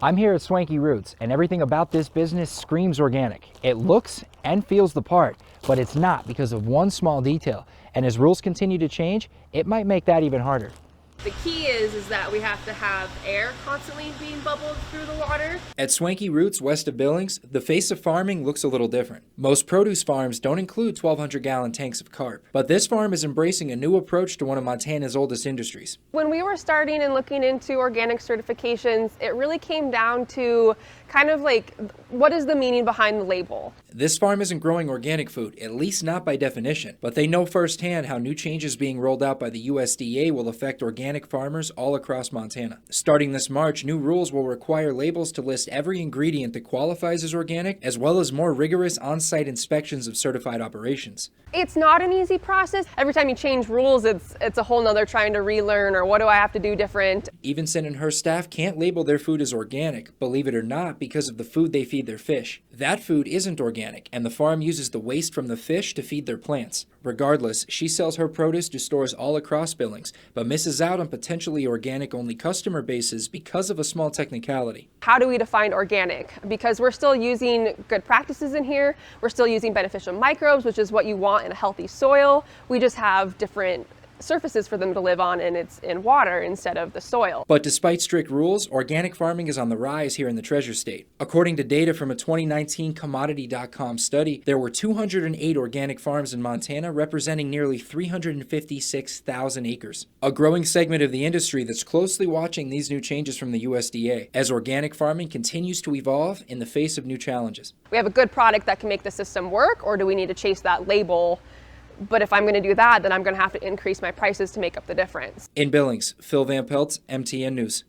I'm here at Swanky Roots, and everything about this business screams organic. It looks and feels the part, but it's not because of one small detail. And as rules continue to change, it might make that even harder. The key is that we have to have air constantly being bubbled through the water. At Swanky Roots west of Billings, the face of farming looks a little different. Most produce farms don't include 1,200-gallon tanks of carp, but this farm is embracing a new approach to one of Montana's oldest industries. When we were starting and looking into organic certifications, it really came down to kind of like, what is the meaning behind the label? This farm isn't growing organic food, at least not by definition, but they know firsthand how new changes being rolled out by the USDA will affect organic farmers all across Montana. Starting this March, new rules will require labels to list every ingredient that qualifies as organic, as well as more rigorous on-site inspections of certified operations. It's not an easy process. Every time you change rules, it's a whole nother trying to relearn, or what do I have to do different? Evenson and her staff can't label their food as organic, believe it or not, because of the food they feed their fish. That food isn't organic, and the farm uses the waste from the fish to feed their plants. Regardless, she sells her produce to stores all across Billings, but misses out on potentially organic-only customer bases because of a small technicality. How do we define organic? Because we're still using good practices in here. We're still using beneficial microbes, which is what you want in a healthy soil. We just have different surfaces for them to live on, and it's in water instead of the soil. But despite strict rules, organic farming is on the rise here in the Treasure State. According to data from a 2019 Commodity.com study, there were 208 organic farms in Montana, representing nearly 356,000 acres. A growing segment of the industry that's closely watching these new changes from the USDA, as organic farming continues to evolve in the face of new challenges. We have a good product that can make the system work, or do we need to chase that label? But if I'm going to do that, then I'm going to have to increase my prices to make up the difference. In Billings, Phil Van Pelt, MTN News.